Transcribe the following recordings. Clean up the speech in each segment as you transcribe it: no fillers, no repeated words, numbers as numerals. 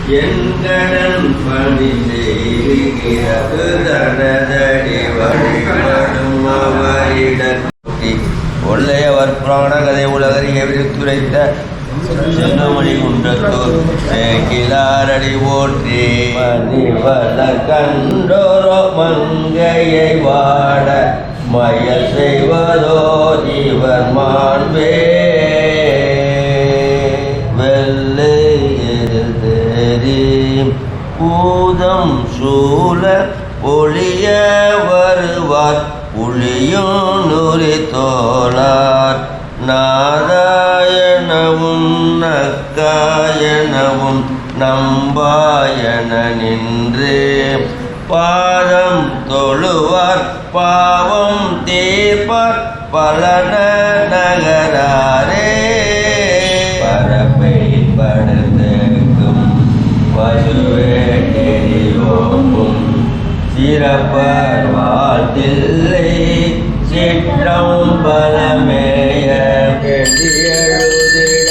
என்கடன் பணி செய்கிறது தனதடி வழிபடும் அவரிடம் ஒல்லையவர் புராண கதை உலகறிய விரித்துரைத்த சென்னமணி குன்றத்தூர் கிளாரடி போற்றி மணிவத கண்டோரோ மங்கையை வாட மயல் செய்வதோ இவர் மாண்பே வெள்ளை பூதம் சூழ ஒளிய வருவார் புளியும் நுரி தோளார் நாராயணவும் நக்காயனவும் நம்பாயன நின்று பாதம் தொழுவார் பாவம் தீர்ப்பார் பலன நகராரே பரப்பை படுத்துக்கும் பசுவேட்டெரியோக்கும் சிறப்பர் வாழ்த்தில்லை சிற்றம் பலமேய எழுதிட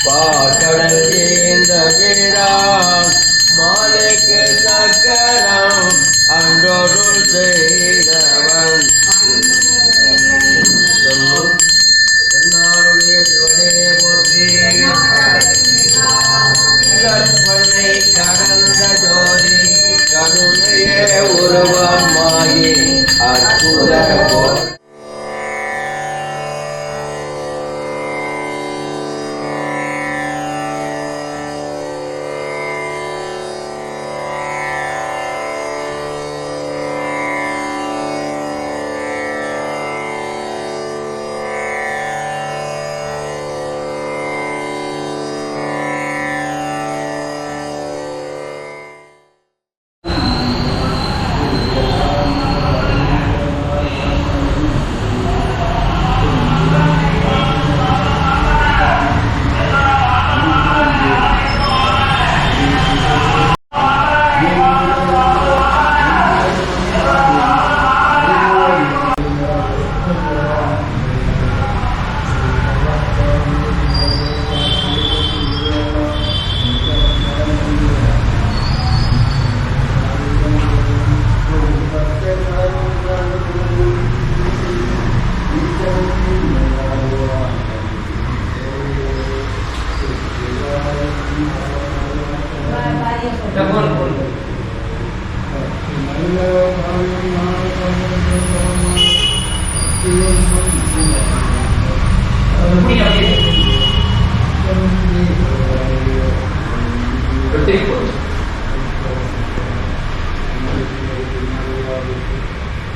பாக்கடல் இந்த வீரான் மாலைக்கு சக்கரம் அன்றொருள் செய்தவன் தென்னாடுடைய சிவனே போற்றி கற்பனை கடந்த ஜோதி கருணையே உருவமாகி அற்புத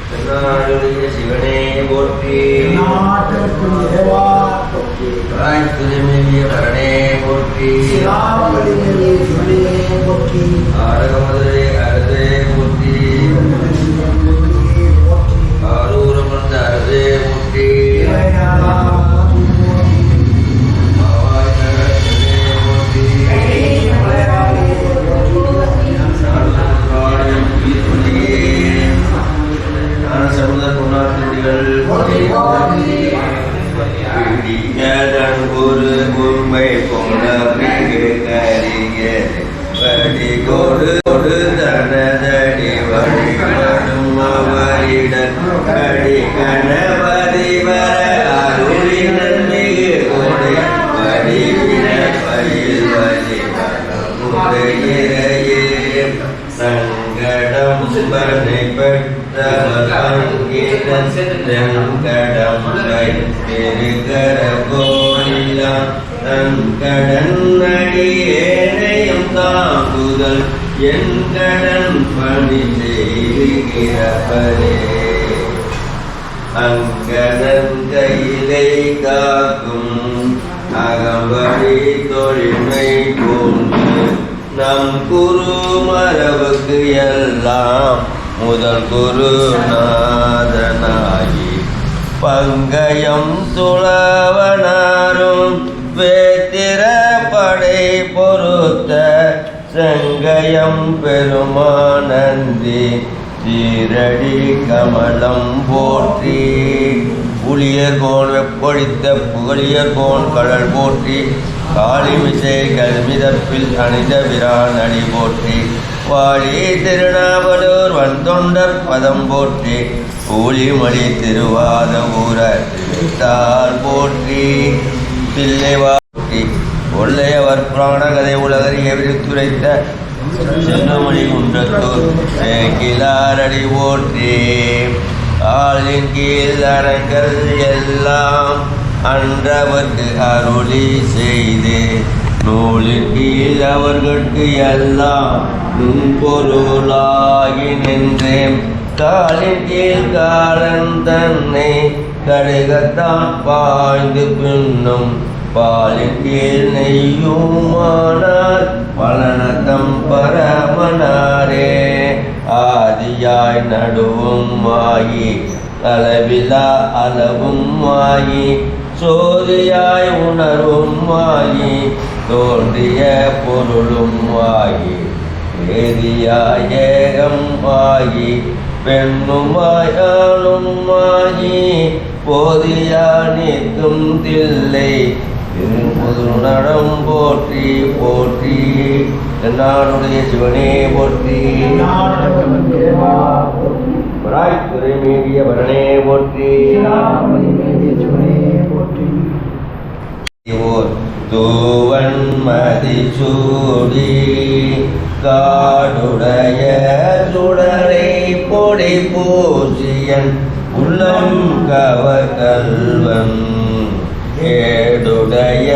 தென்னாடுடைய சிவனே போற்றி துணைமேவிய பரணே போற்றி ஆடகமதுரை அரசே போற்றி ஆரூரம் வந்த அரசே போற்றி குரு கும்பை பொங்க கரிய வடி கொடு கொடு தனதடி வழிபடும் அவரிடம் கடி கணவரி வர அருளினன் மிகு கொடை வடிவின பயில் வழிபடையிறையே சங்கடம் பனை பெற்றவங்கிடம் செங்கடம் பெருகர கோயிலாம் தன் கடன் அடியேனையும் தாங்குதல் என் கடன் பணி செய்கிறப்பரே அங்கடன் கையிலை காக்கும் அகம்படி தொழில்மை போன்று நம் குரு மரபுக்கு எல்லாம் முதல் குருநாதனாகி பங்கயம் துளவனாரும் வேத்திர படை பொறுத்த செங்கயம் பெருமானந்தி சீரடி கமலம் போற்றி புலியர்கோன் வெப்பொழித்த புகழியர்கோன் கடல் போற்றி காளிமிசை கல்மிதப்பில் அணித பிரான் அடி போற்றி வாழி திருநாவலூர் வந்தொண்டர் பதம் போற்றி ஊழிமணி திருவாத ஊர திருத்தால் போற்றி தில்லைவா போற்றி ஒல்லையவர் புராண கதை உலகறிய விரித்துரைத்த சென்னமணி குன்றத்தூர் கிளாரடி போற்றி ஆளின் கீழ் அரங்கள் எல்லாம் அன்றவர்க்கு அருளி செய்து நூலின் கீழ் அவர்களுக்கு எல்லாம் நுண்பொருளாகி நின்றேன் காலின் கீழ் காலன் தன்னை கடுகத்தான் பாய்ந்து பின்னும் பாலின் கீழ் நெய்யுமானார் பலனத்தம் பரமனாரே ஆதியாய் நடுவும் ஆகி அளவிலா அளவும் ஆகி சோதியாய் உணர்வும் ஆகி தோன்றிய பொருளும் ஆகி வேதியாய் ஏகம் ஆகி பெண்ணுமாய் ஆணும் ஆகி போதியா நீக்கும் தில்லை திருமுதுநடம் போற்றி போற்றி நானுடைய சிவனே போற்றி துறை மீறிய வரணே போற்றி தூவன் மதிசூடி காடுடைய சுடரை பொடி பூசியன் உள்ளம் கவர்கல்வன் ஏடுடைய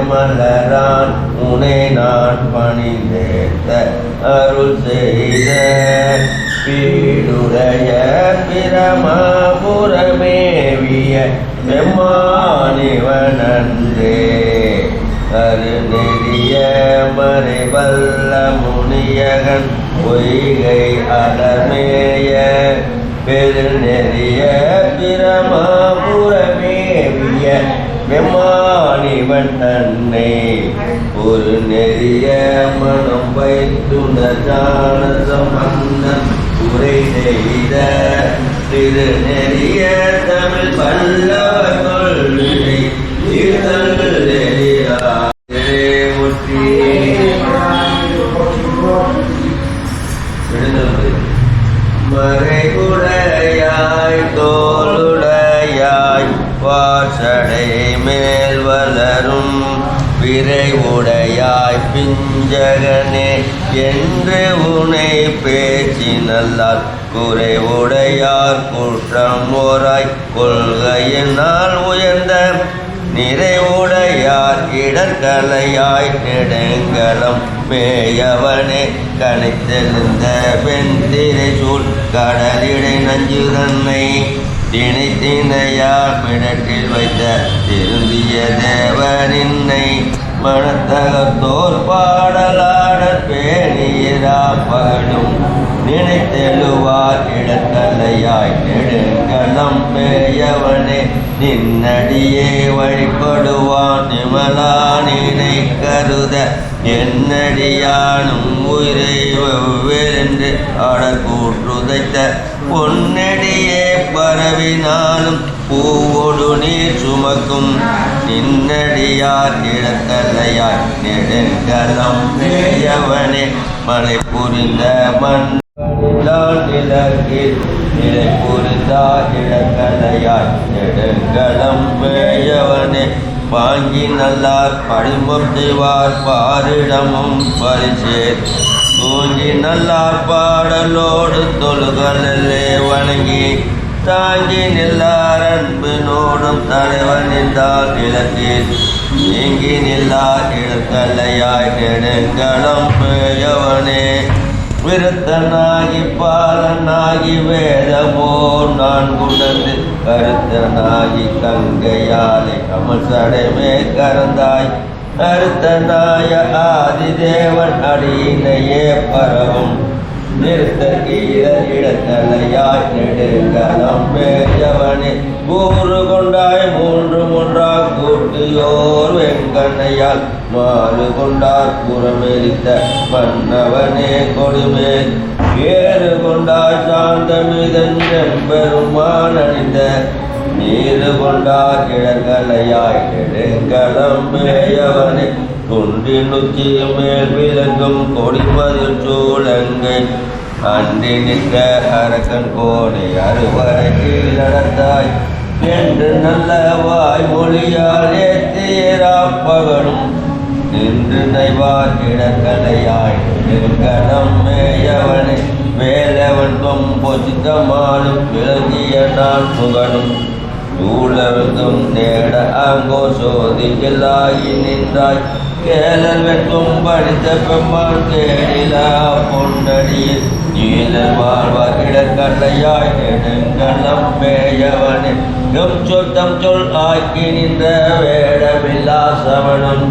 மலரான் உனை நான் பணிந்தேத்த அருள் செய்த பீடுடைய பிரமபுரமேவிய பெம்மானிவனன்றே அருநெறிய மறைவல்ல முனியகன் பொய்கை அலமேய பெருநெறிய பிரமபுரமேவிய பெம்மானிவன் தன்னை ஒரு நெறிய மனம் வைத்துணர்ந்தான சம்பந்தன் உரை செய்த திருநெறிய தமிழ் பல்லவர் கொள்கை மறைகுடையாய் தோளுடையாய் வாசடை மேல் வளரும் விரைவுடையாய் பிஞ்சகனே என்று உனை பேச்சினல்லால் குறைவுடையார் குற்றம் ஓராய் கொள்கையினால் உயர்ந்த நிறைவுடையார் இடர்கலையாய் நெடுங்கலம் மேயவனே கணித்தெழுந்த பெண் திரை சூழ் கடலிடை நஞ்சு தன்னை திணைத்தினையார் மிடற்றில் வைத்த திருந்திய தேவனின்னை மனத்தகத்தோர் பாடலாடற் பேணியரா பகலும் நினைத்தெழுவார் இடத்தலையாய் நெடுங்கலம் மேயவனே நின்னடியே வழிபடுவான் நிமலா நினை கருத என்னடியானும் உயிரை வெவ்வேறென்று ஆடற் கூற்றுதைத்த பொன்னடியே பரவினாலும் பூவோடு நீர் சுமக்கும் நின்னடியார் இடத்தலையாய் நெடுங்கலம் மேயவனே மலை புரிந்த மண் நிலக்கில் நிலை புரிந்தா இடக்கலையாய் நெடுங்கலம் மேயவனே வாங்கி நல்லார் படிமம் செய்வார் பாரிடமும் பரிசேர் தூங்கி நல்லார் பாடலோடு தொழுகளே வணங்கி தாங்கி நில்லார் அன்பு நோடும் தலைவன் நின்றால் இலக்கில் நீங்கி நில்லார் இடக்கலையாய் நெடுங்கலம் மேயவனே விருத்தனாகி பாலனாகி வேதமோர் நான் குடந்து கருத்தனாகி கங்கையாலை கமசடைமே கறந்தாய் அருத்தனாய ஆதிதேவன் அடியினையே பரவும் நிறுத்த கீழ இடத்தலையாய் நெடுங்கலம் மேயவனே கூறு கொண்டாய் மூன்று ஒன்றா கூட்டியோர் வெங்கண்ணையால் மாறு கொண்டார் புறமெரித்த மன்னவனே கொடுமேல் ஏறு கொண்டாய் சாந்தமிதன் பெருமான் அணிந்த நீரு கொண்டார் இளங்கலையாய் நெடுங்கலம்பேயவனே குன்றின் உச்சி மேல் விளங்கும் கொடிமதில் சூழங்கை அன்றி நின்ற அரக்கன் கோணி அறுவரையில் நடந்தாய் என்று நல்ல வாய்மொழியால் ஏத்தியராப்பகனும் நின்று நைவார் இளங்கலையாய் நெடுங்கலம் மேயவனே வேலவன் பொசித்தமானும் விளங்கிய நான் புகழும் சூழவெங்கும் தேட அங்கோ சோதியில்லாகி நின்றாய் கேளல் வெட்கும் படித்த பெம்மான் கேடிலா பொன்னடியில் நீலல் வாழ்வார் இடக்கல்லையாய் நெடுங்கலம் மேயவனே தம் சொல் ஆக்கி நின்ற வேடமில்லா சவணம்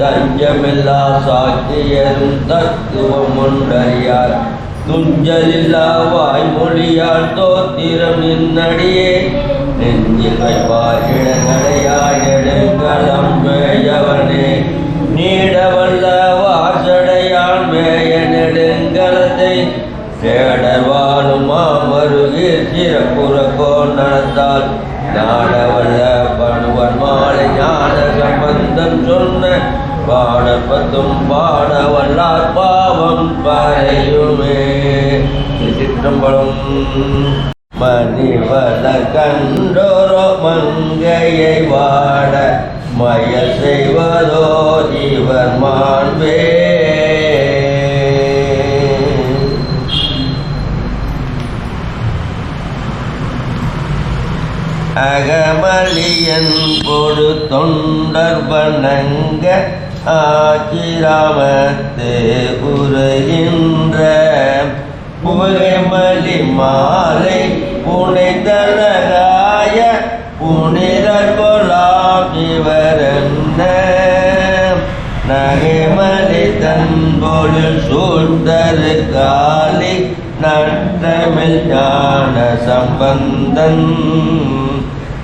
தஞ்சமில்லா சாக்கியரும் தத்துவம் ஒன்றறியார் துஞ்சலில்லா வாய்மொழியால் தோத்திரம் நின்னடியே நெஞ்சில் வைப்பார் இடங்களையாய் நெடுங்கலம் மேயவனே நீடவல்ல வாசடையான் மேய நெடுங்கலத்தை சேடவானும் மாமருகில் சிறப்புறக்கோ நடந்தால் நாடவல்ல பணுவன் மாலை ஞான சம்பந்தம் சொன்ன பாடப்பத்தும் பாடவல்லார் பாவம் பறையுமே. சிற்றம்பலம். மணிவள கண்டோரோ மங்கையை வாட மயல் செய்வதோ இவர் மாண்பே. அகமலியன் பொடு தொண்டர் வணங்க ஆச்சிராமத்து உரைகின்ற புகைமலி மாலை புனைதலகாய புனிதர் கொலாம் இவரன்ன நகைமலி தன்பொழில் சூழ்ந்தரு காலி நற்றமிழ் ஞான சம்பந்தன்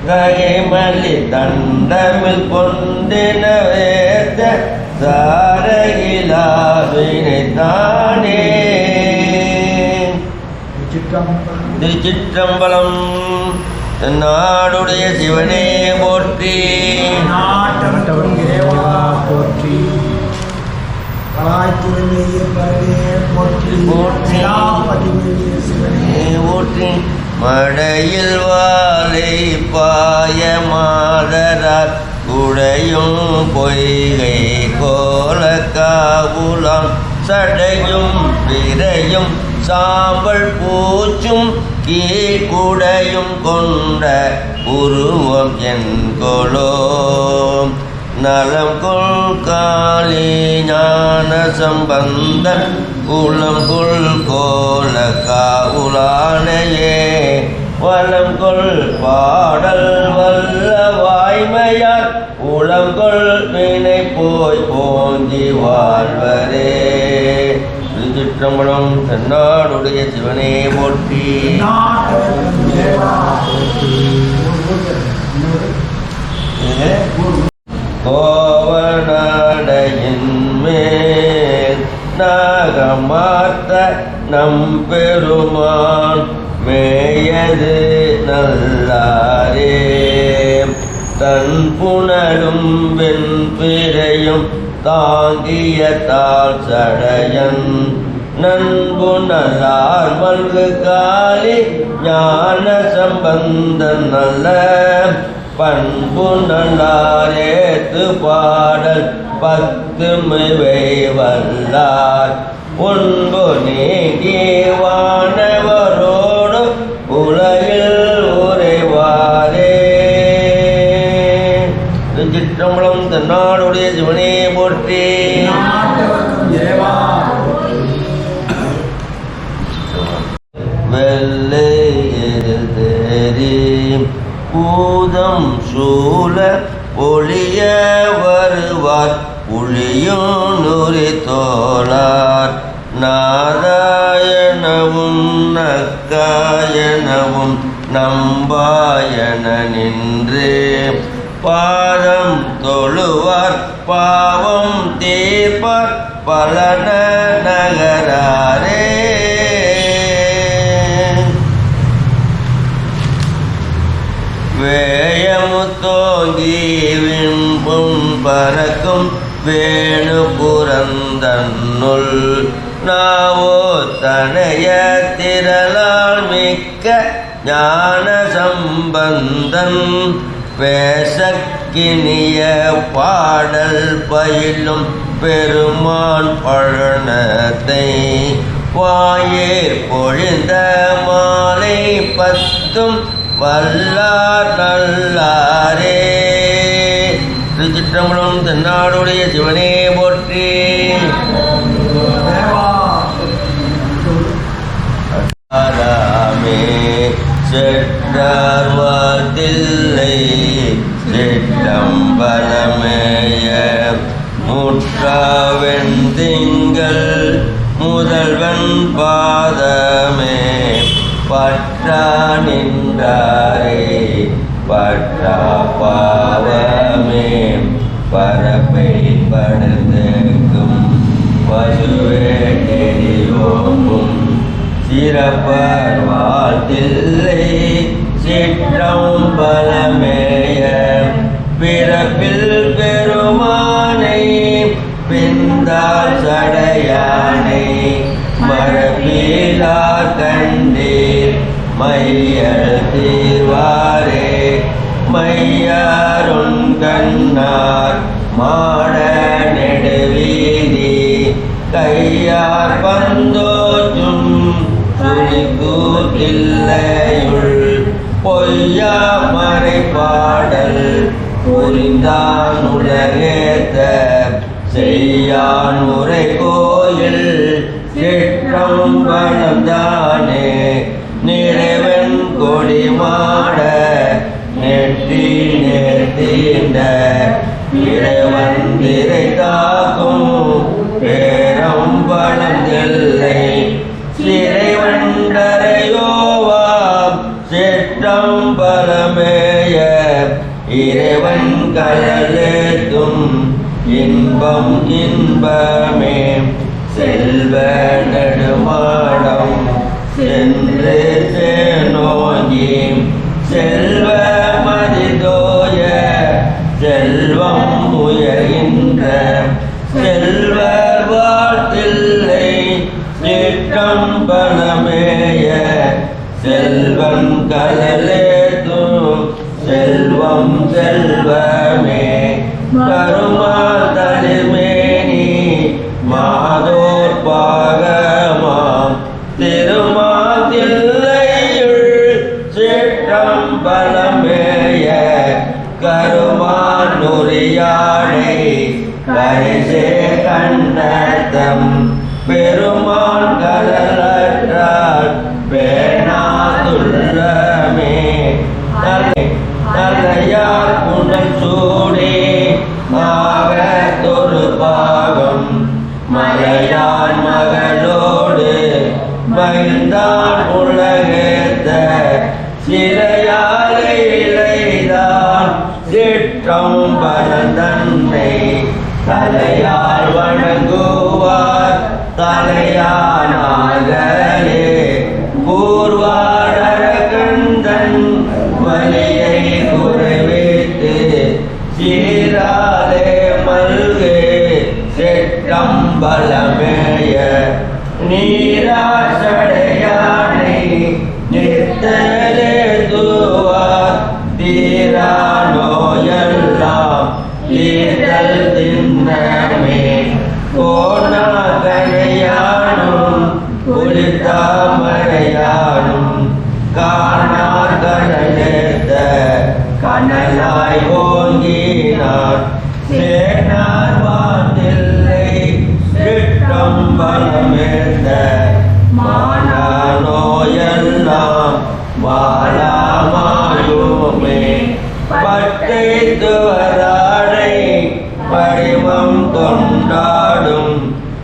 நகைமலி தண்டமில் கொண்டின வேத சாரகிலாவினை தானே. திருச்சிற்றம்பலம். நாடுடைய சிவனே போற்றி. நாட்டவன் இறைவா போற்றி. போற்றி. மடையில் வாழை பாய மாதரார் குடையும் பொய்கை கோல காவுலாம் சடையும் பிறையும் சாம்பல் பூச்சும் கீழ்குடையும் கொண்ட உருவம் என் கொலோ நலம் கொள் காளி ஞான சம்பந்தன் குலம் கொள் கோல காவுலானையே வலம் கொள் பாடல் வல்ல வாய்மையார் உளம் கொள் வினை போய் போங்கி வாழ்வரே. திருச்சிற்றம்பலம். தென்னாடுடைய சிவனே போற்றி. கோவநாடையின் மேல் நாகமார்த்த நம்பெருமான் மேயது நல்லாரே தன் புனலும் வெண்பிரையும் தாங்கிய தாழ் சடையன் நண்புணலார் மல்கு காலி ஞான சம்பந்தன் நல்ல பண்பு நல்லாரேத்து பாடல் பத்து மிவை வல்லார் ஒன்பு நீங்கி வானவரோடு உலகில் உரைவாரே. திருச்சிற்றம்பலம். தென்னாடுடைய சிவனே போற்றி. வெள்ளை எதிர்தேரி பூதம் சூழ ஒளிய வருவார் புளியும் நுரி தோளார் நாராயணவும் நக்காயனவும் நம்பாயன நின்று பாதம் தொழுவார் பாவம் தீர்ப்பார் பலன நகராரே. வே மறக்கும் வேணு புரந்தன்னுள் நாவோ தனைய திரளால் மிக்க ஞான சம்பந்தன் பேசக்கினிய பாடல் பயிலும் பெருமான் பழனத்தை வாயேர் பொழிந்த மாலை பத்தும் வல்லார் நல்லாரே. திருச்சிற்றம்பலம். தென்னாடுடைய சிவனே போற்றி. ஆராமே செற்றார்வாதில்லை செற்றம்பலமேய முற்றாவெண் திங்கள் முதல்வன் பாதமே பற்றா நின்றாரே பற்றா பாவமே பரப்பை படுத்துக்கும் பசுவே தெரியோக்கும் சிறப்பர் வாழ்த்தில்லை சிற்றம்பலமேய பிறப்பில் பெருமானை பிந்தால் சடையானை மரபிலா கண்டீர் மையல் தீர்வாரே மையாருண் கண்ணார் மாட நெடுவீதி கையார் பந்தோற்றும் துணிக்கூத்தில்லையுள் பொய்யா மறை பாடல் புரிந்தான் உலகேத்த செய்யான் முறை கோயில் சிற்றம்பலம் தானே நிறைவன் கொடி மாட நெற்றி நேர்த்தீண்ட இறைவன் திரை தாக்கும் பேரம்பலம் எல்லை சிறைவண்டரையோவாம் சிற்றம்பலமேய இறைவன் கலலேத்தும் இன்பம் இன்பமே செல்வ நெடுமாடம் சென்று சேனோங்கி செல்வ மதிதோய செல்வம் உயர்கின்ற செல்வர் வாழ்த்தில்லை சிற்றம்பலமேய செல்வம் கலலேத்தும் செல்வம் செல்வமே கருமால் தளிர்மேனி மாதோர் பாகமாம் திருமாதில்லையுள் சிற்றம்பலமேய கருமான் நுரியாடை கரிசே கண்ணத்தம் பெருமான் கலலற்றால் பேணாதுள்ளமே தலையார் புனல் சூடே ஆகத்தொரு பாகம் மலையான் மகளோடு மகிழ்ந்தான் உலகேத்த சிறையாலை இலைதான் சிற்றம்பலந்தன்னை தலையால் வணங்குவார் தலையானாகலே கூர்வாடர கந்தன் வலியை குறைவித்து சீராலே மல்கே சிற்றம்பலமேய நீராசடையானை நிறுத்தலே துவார் தீரா நோயெல்லாம் தீர்த்தல் திண்ணமே கோணாகனையானும் குளித்தாமரையானும் காணார் கடலேத்த கனலாய் ஓங்கினார் சேனார் வாதில்லை சிற்றம்பலமேந்த மானா நோயெல்லாம் வாழாமாயுமே பட்டை துவராடை படிவம் கொண்டாடும்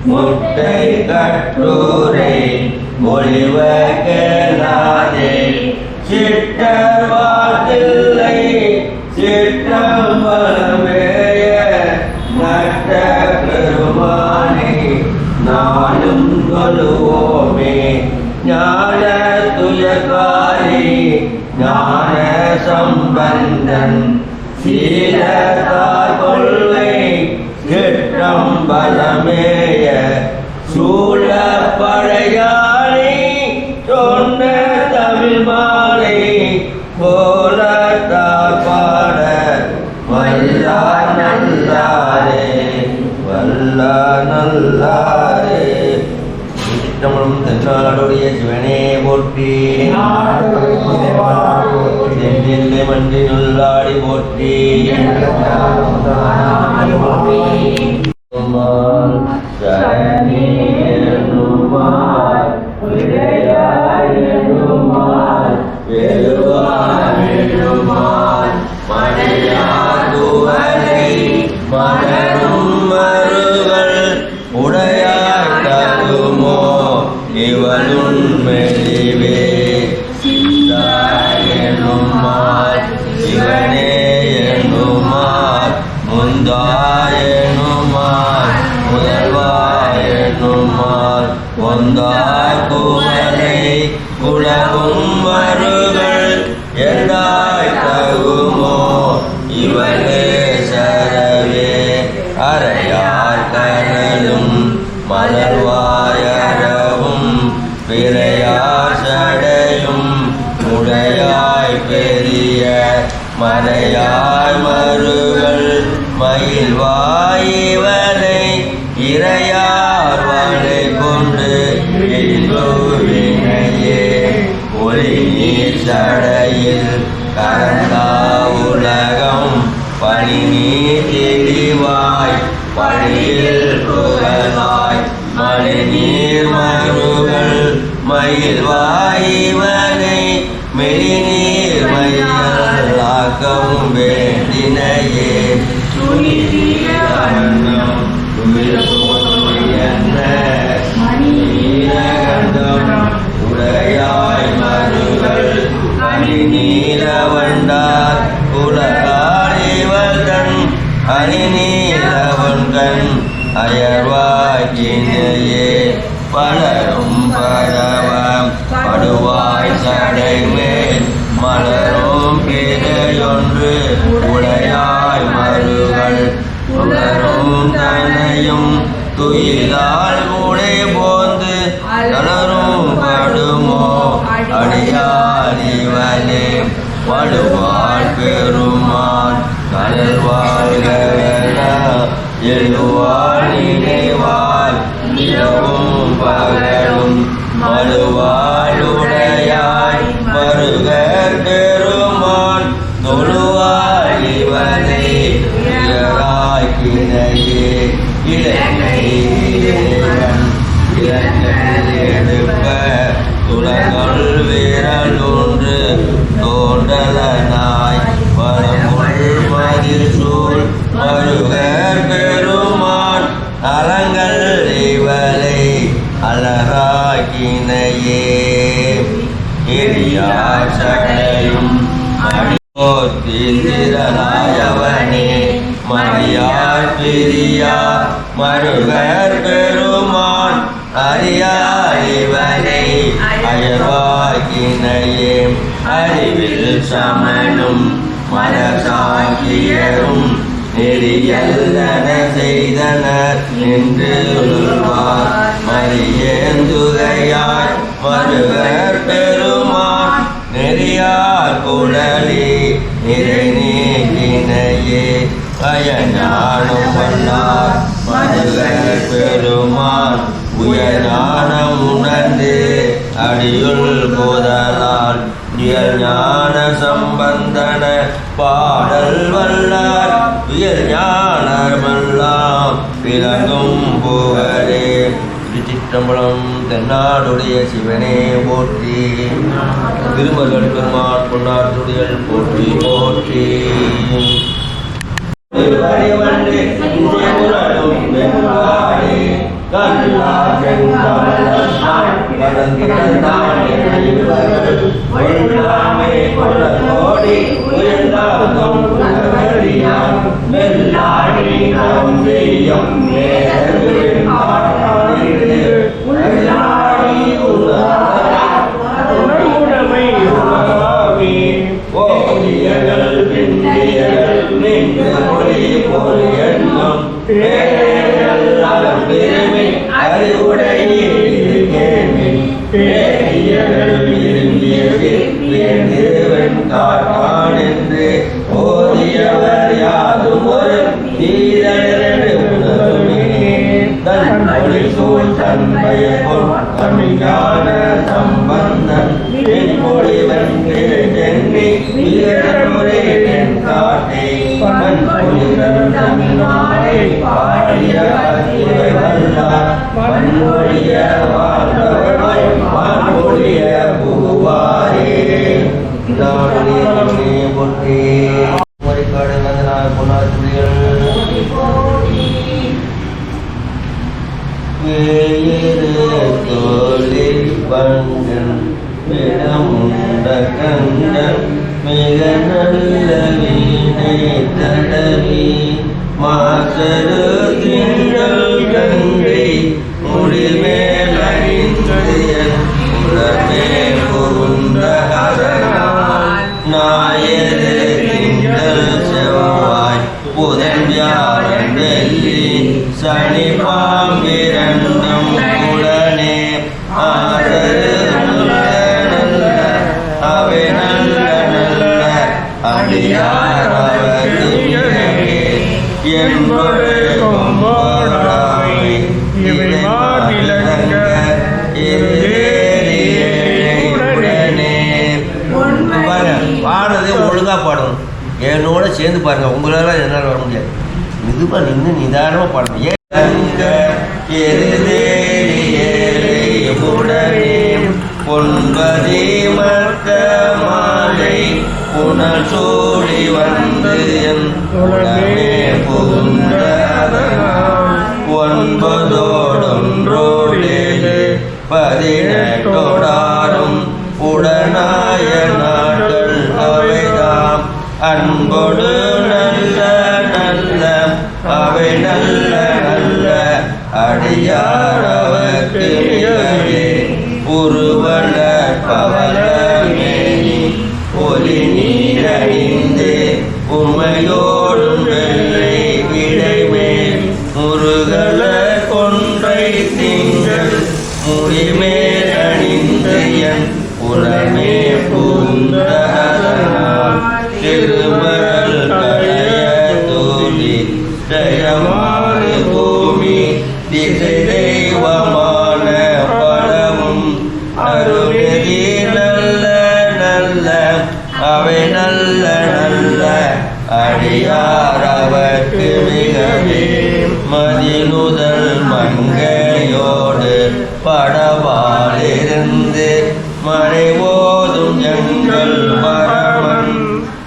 முட்டை கற்றூரை ஒளிவ கேளாதே சிட்டர் வாதில்லை சிற்றம்பலமேய நட்ட பெருமானை நாளும் கொள்வோமே ஞான துயர்காரி ஞான சம்பந்தன் சீலத்தார் கொள்கை கிட்டம் பலமேய சூழப்படையாளி சொன்ன தமிழ் மாலை போலத்தார் பாட வல்லார் நல்லாரே வல்லார் நல்லாரே. சிற்றம்பலம் தென்னாடுடைய சிவனே போற்றி, தென்னில்லை மன்றி நல்லாடி போற்றி. மலரும் மருகள் உடையாய் தகுமோ இவளும் மெலிவே சிந்தாயனுமார் சிவனே எனுமார் முந்தாயனுமார் முதல்வாயனுமார் பொந்தார் குவலை குலவும் மருகள் எல்லாய் தகுமோ இவளே சரவே அறையார் கரலும் மலர்வாயரவும் பிறையார் சடையும் உடையாய் பெரிய மறையாய் மருகள் மயில் வாய்வலை இறையார் வலை கொண்டு வினையே ஒளி நீர் சடையில் கரந்தா உலகம் பனி நீர் தெளிவாய் பணியில் புகழாய் மழை நீர் மருகள் மயில் வாய்வனை மெலிநீர் மயிலாக்கம் வேண்டினையே துணிதீரம் உடையாய் மருகள் அணி நீலவண்டார் உலகாடிவன் அணிநீலவன்கண் அயர்வாக்கினையே பலரும் பரவம் படுவாய் சடைமேல் மலரும் பிறையொன்று உடையாய் மருகள் உலரும் தனையும் துயிலால் உடை போந்து நலரும் படுமோ அடியாளிவலே வடுவாள் பெருமான் கடல் வாழ்கவென எழுவாள் நினைவாள் இரவும் பகலும் மறுவாளுடையாய் மருகர் பெருமான் தொழுவாள் இவனை இயலாக்கினையே இலங்கை எடுப்ப துலகல் விரலொன்று தோன்றலனாய் பரமுள் மதில் சூழ் மருகர் பெருமான் அலங்கள் இவளை அலராக்கினையே எரியார் சடையும் அடியோத்திராயவனே மரியார் பிரியா மருகர் பெருமான் அறியாய்வனை அயர்வாக்கினையே அறிவில் சமனும் மனசாக்கியரும் நெறியல்லன செய்தனர் என்று சொல்வார் மரியேந்துகையாய் மருகர் பெருமான் நெறியார் குழலி நிறை நீக்கினையே அயஞானம் வல்லார் மருகர் பெருமான் உயஞானம் உணர்ந்து அடியுள் போதலால் ஞான சம்பந்தன பாடல் வல்லார் உயர் ஞானமெல்லாம் விளங்கும் புகழே. திருச்சிற்றம்பலம் தென்னாடுடைய சிவனே போற்றி, திருமகள் பெருமாள் பொன்னாட்டுடையல் போற்றி போற்றி. காட்டான் என்று ஓதியவர் யாதும் ஒரு தீதனென்று உணருமே தன் மொழி சூழ் தன்மைய பொன்ஞான சம்பந்தன் என் மொழிவன் எண்ணி வீரமுறை என் காட்டை பன் மொழிகள் தமிழ்நாடை பாடிய இவை வல்லார் பன்மொழிய வாழ்ந்தவர்கள் வான்மொழிய புகுவாரே தானே பொற்றே முறைக்காடு வந்தனார் பொன்னார் துளிகள் வேறு தோளில் பங்கன் விடமுண்ட கண்டன் மிக நல்ல வீணை தடவி மாசரு திங்கள் கங்கை முடிமேலணிந்தயன் உடமே புகுந்த அதனால் ஞாயிறு திங்கள் செவ்வாய் புதன் வியாழன் வெள்ளி சனி பாம்பிரண்டும் உடனே ஆதரு நல்ல அவை நல்ல நல்ல அடியாரவது என்பது கொம்போடாமை இவை மாநிலங்க பாடுறது ஒழுங்கா பாடணும் என்னோட சேர்ந்து பாருங்க உங்களால என்னால் வர முடியாது மெதுவாக நின்று நிதானமாக பாடணும் உடனே பொன்பதி மற்ற மாலை புனல் சூடி வந்து என் உடனே புகுந்த ஒன்பதோடொன்றோடேழு 18 உடனாய நாட்கள் அவைதாம் அன்பொடு நல்ல நல்ல அவை நல்ல நல்ல அடியாரவர்க்கு மிகவே உருவல பவளமேனி ஒலி நீரணிந்து உமையோடும் வெள்ளை விடைமேல் முருகல கொன்றை திங்கள் முடிமேல் அணிந்து என் உலமே பூந்தனால் திருமகள் கடைய தோழி ஜயமாறு பூமி திசை தெய்வமான பலவும் அருமெதி நல்ல நல்ல அவை நல்ல நல்ல அடியாரவர்க்கு மிகவே மதினுதல் மங்கையோடு படவாலிருந்து மறை ஓதும் எங்கள் பரமன்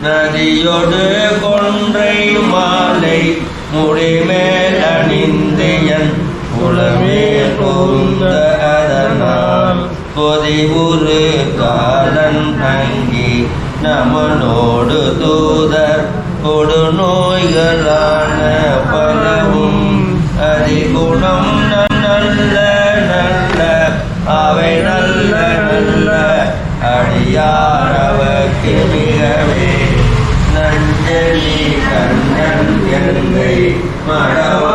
நதியொடு கொன்றை மாலை முடிமேல் அணிந்து என் உளமே புகுந்த அதனால் கொதிவுறு காலன் தங்கி நமனோடு தூதர் கொடு நோய்களான பலவும் அதிகுணம் நல்ல நல்ல அவை நல்ல நல்ல அடியாரவர்க்கு மிகவே நஞ்சலி கண்ணன் எந்தை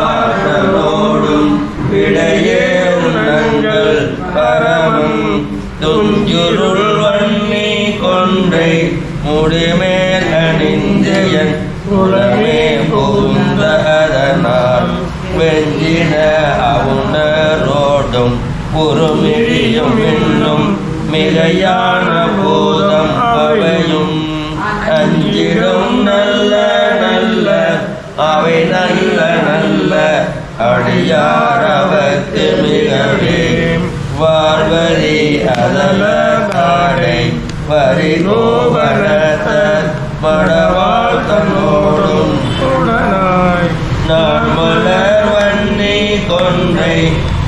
மடவாசனோடும் விடையேறுங்கள் பரமம் துஞ்சுருள் வன்னி கொன்றை முடிமேல் அணிந்து என் உலமே புகுந்த அதனால் வெஞ்சின அவுணரோடும் பொறுமிழியும் இன்னும் மிகையான பூதம் அவையும் அஞ்சிடும் நல்ல நல்ல அவை நல்ல நல்ல அடியாரவர்க்கு மிகவே வாழ்வதி அதல காடை வரி கோபரத்த மடவாழ்த்தனோடும் உடனாய் நான் மலர் வன்னி கொன்றை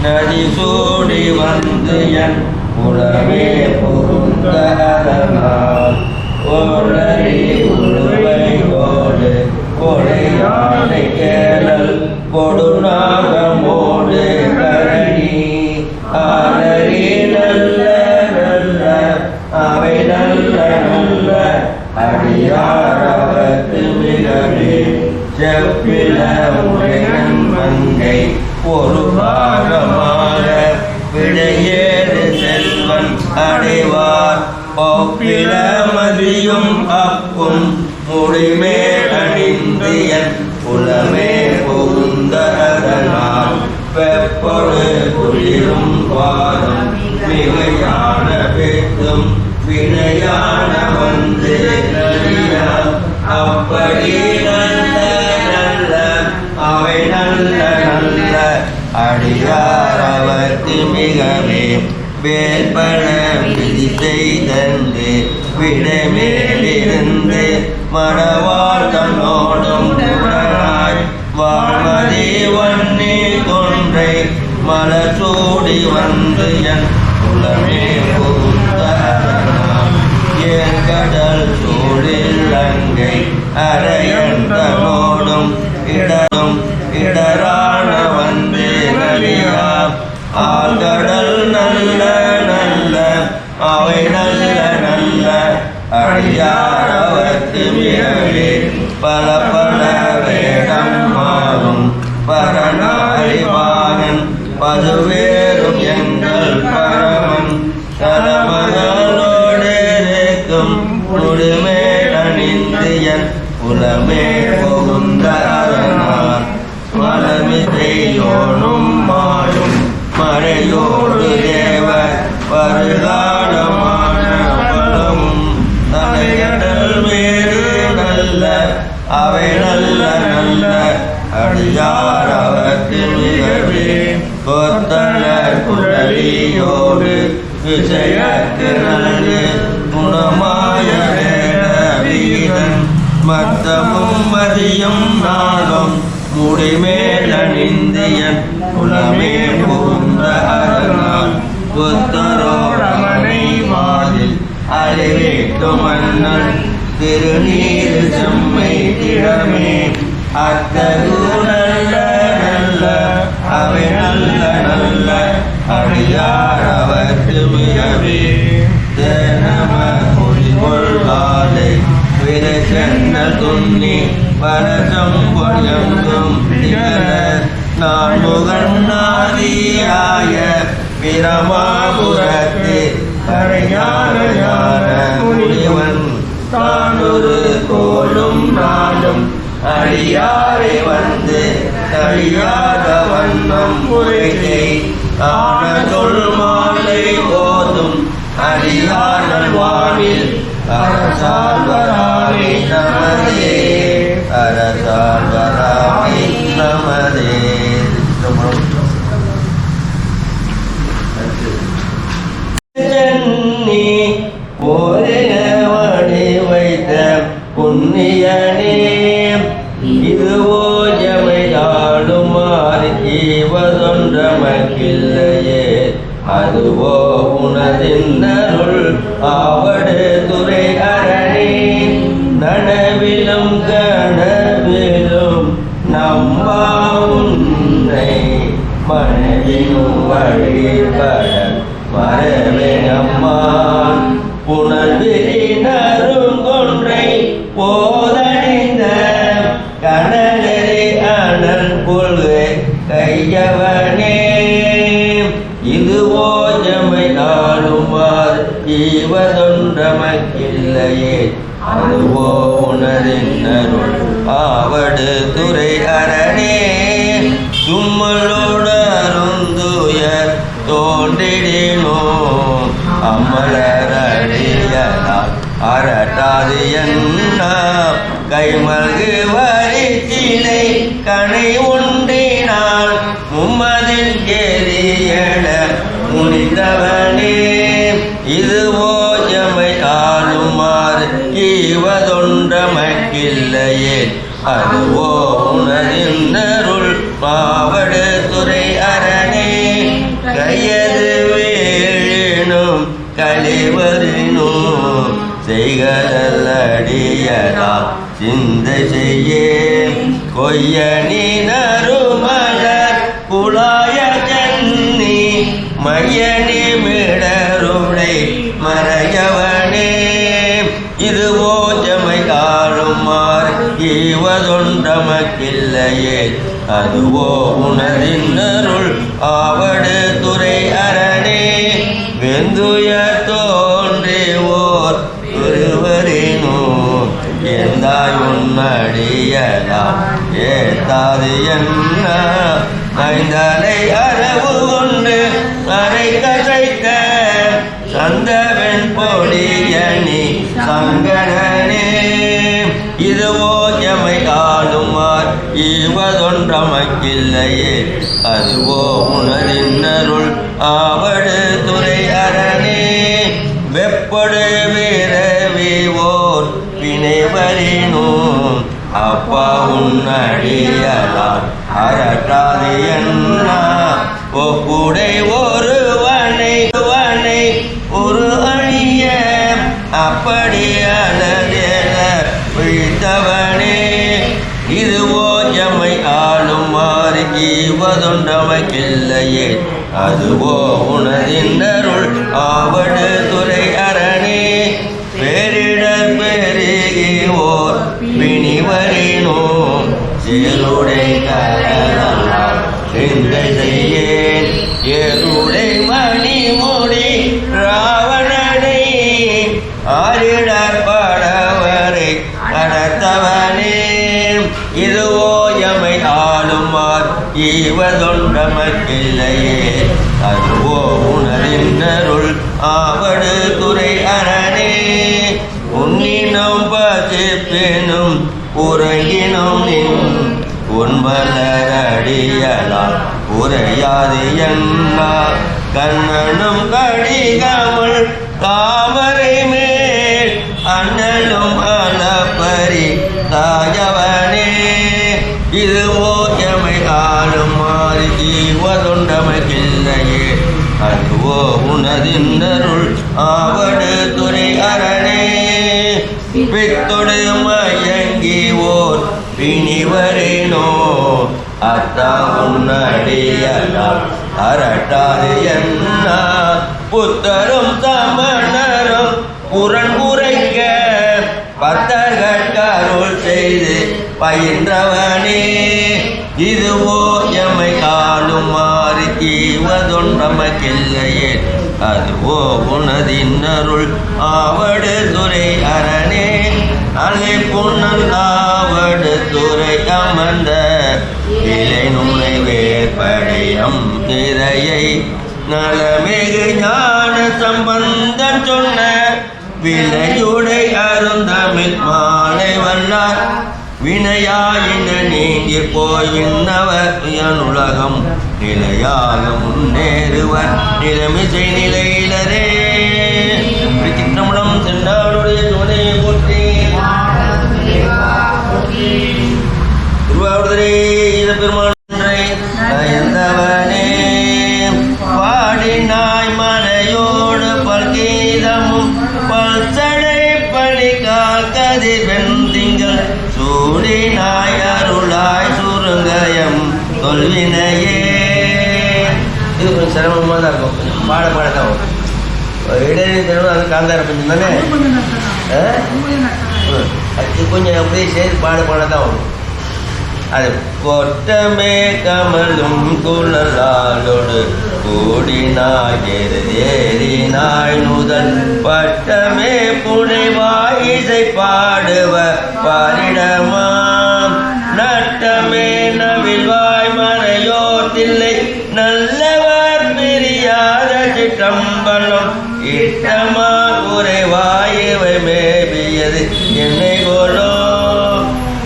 நதி சூடி வந்து என் உறவே புகுந்த அதனால் ஓடரி உருவையோடு கொடையானை கேளல் கொடுநாகமோடு கரணி ஆனரி நல்ல நல்ல அவை நல்ல நல்ல அடியாரவர்க்கு மிகவே செப்பில உடையன் மங்கை ஒரு பாகமாக விடையேறு செல்வன் அடைவார் ஒப்பில மதியும் அப்பும் முடிமேலணிந்து என் புலமே புகுந்ததனால் வெப்பொடு குளிரும் வாதம் மிகையான பேத்தும் வினையான வந்து அப்படி நல்ல நல்ல அவை நல்ல நல்ல அடியார் அவர்க்கு மிகவே வேற்பன விதி செய்தந்து விடைமேலிருந்து மடவாழ் தன்னோடும் உடனாய் வாழ்மதி வன்னி கொன்றை மலர் சூடி வந்து என் புலமே புகுந்ததனால் என் கடல் சூழில் அங்கை அரையந்தனோடும் இடரும் இடரான வந்து நலியா ஆழ்கடல் நல்ல நல்ல அவை நல்ல நல்ல அடியார் அவர்க்கு மிகவே பல பல வேடம் மாறும் பரநாளிவாகன் பதுவேறும் எங்கள் பரமன் தலமகளோடு இருக்கும் முழுமேலணிந்து என் புலமே புகுந்ததனால் மலமிசையோனும் மாயும் மறையோடு தேவ வருகாலமான பலமும் தலையடல் வேறு நல்ல அவை நல்ல நல்ல அடியார் அவர்க்கு மிகவே கொத்தன குடலியோடு விஷயக்கு நல்கு குணமாய வேட வீரன் மத்தமும் மதியும் நாளும் முடிமேலணிந்து என் புலமே புகுந்ததனால் புத்தரோடமனை மாதில் அறிவிட்டு மன்னன் திருநீர் செம்மை திறமே அத்தகு நல்ல நல்ல அவை நல்ல நல்ல அடியார் அவர்க்கு மிகவே தேனம மொழிகொள்காலை விரைச்சென்ன துண்ணி பரசம் பொழியங்கும் திகழ நான் முகநாதியாய பிரமாபுரத்து கரையான ஞான முனிவன் தானொரு கோலும் நாளும் அடியாரை வந்து தழியாத வண்ணம் உரையை ஆன சொல் மாலை போதும் அடியார்கள் வானில் அரசால்வராமை நமதே அரசால்வராமை நமதே. சென்னி போரினவனை வைத்த புண்ணியனே இதுவோ எமையாளும் மாறி ஈவதொன்றமக்கில்லையே அதுவோ உனதின்னருள் ஆவடு துறை அரணி நனவிலும் கனவிலும் நம்பா உன்னை மனதிலும் வழிபட மரவேனம்மான் புனர்விரினரும் கொன்றை போதணிந்த கனலரி அனல் கொள்கை கையவனே இதுவோ ஜமை ஆளுமார் ஈவதொன்றமக்கில்லையே அதுவோ உணரின்னருள் ஆவடு துறை அரணே தும்மலோடு அருந்துயர் தோன்றிடினோ அம்மலரடியனால் அரட்டாது என்ன கைமல்கு வரிச்சிலை கனை உண்டினால் மும்மதில் கேரியட முனிந்தவனே இதுவோ எமை ஆளுமாறு ஈவதொன்றமக்கில்லையே அதுவோ உனதின்னருள் மாவடு துறை அரணே கையது வேழினும் கழிவரினும் செய்கதல்லடியதால் சிந்தை செய்யே கொய்யனி நறுமலர் குழாய ஜன்னி மையனி மிடருடை மறையவனே இதுவோ ஜமை ஆளுமார் ஈவதொன்றமக்கில்லையே அதுவோ உனதின்னருள் ஆவடு துறை அரணே வெந்துய தோன்றி ஐந்தலை அரவு கொண்டு அரை கசைக்க சந்தவன் பொடியணி சங்கரனே இதுவோ எமை ஆளுமார் ஈவதொன்றமக்கில்லையே அதுவோ உணரின்னருள் ஆவடு துறை அரணே வெப்படு வீரவிவோர் வினைவரினும் அப்பா உன்னடியலான் அரட்டாது என்னா ஒப்புடை ஒருவனை ஒரு அணிய அப்படி அலதேல பிடித்தவனே இதுவோ எம்மை ஆளுமாறு ஈவதொன்றமைக்கில்லையே அதுவோ உனதின்னருள் ஆவடு துறை அரணே பேரிடர் பெருகி ஓர் பிணிவரினோ சேருடை கரலால் சிந்தை செய்யேன் ஏருடை மணிமுடி ராவணனை ஆரிடர் படவரை கடத்தவனே இதுவோ எமை ஆளுமார் ஈவதொன்றமக்கில்லையே அதுவோ உணரின்னருள் ஆவடு துறை அரணே உன்னினும் பசிப்பினும் உறங்கினும் நின் உன்மலரடியலால் உரையாது என்னா கண்ணனும் கடிகமுள் தாமரை மேல் அண்ணலும் அலப்பரி தாயவனே இதுவோ எமை ஆளுமாறு ஈவதொன்றமைக்கில்லையே அதுவோ உனதின்னருள் ஆவடு துறை அரணே பித்தொடு மயங்கி ஓர் பிணிவரேனோ அத்தா உன்னடியலால் அரட்டாது என்னா புத்தரும் சமணரும் புறன் குறைக்க பத்தர்கள் செய்து பயின்றவனே இதுவோ எமை காணுமாறு ஈவதொன்றமக்கில்லையே அதுவோ உனதின்னருள் ஆவடு துறை அரணே அலை புன்னல் ஆவடு துறை அமர்ந்த இலை நுனை வேற்படையம் இறையை நலமிகு ஞான சம்பந்தன் சொன்ன விலையுடை அருந்தமிழ் மாலை வல்லார் வினையாயின நீங்கி போயின்னவர் உலகம் நிலையாக முன்னேறுவர் நிலைமிசை நிலையிலரே சிற்றம்பலம் சென்றாளுடைய துணையை போற்றி திருவாவூரே இத பெருமானை நயந்தவனே பாடினாய் மலையோடு பல்கீதமும் பல்சடை பணிக்கால் கதிர் வெண்திங்கள் சூடினாய் அருளாய் சுருங்கயம் தொல்வினையே. இது கொஞ்சம் சிரமமாக தான் இருக்கும், கொஞ்சம் பாட தான் வரும். இடையில தருவோம், அது காந்தார கொஞ்சம் தானே, அது கொஞ்சம் அப்படியே சேர்த்து பாட தான் வரும். அது கொட்டமே கமலும் குழலாலோடு கூடினாய் ஏறினாய் நுதல் பட்டமே புனைவாய் இசை பாடுவ பாரிடமாம் நட்டமே நவில்வாய் மறையோர் தில்லை நல்லவர் பிரியாத சிற்றம்பலம் இட்டமா உரைவாய் இவை மேபியது என்னை கோலோ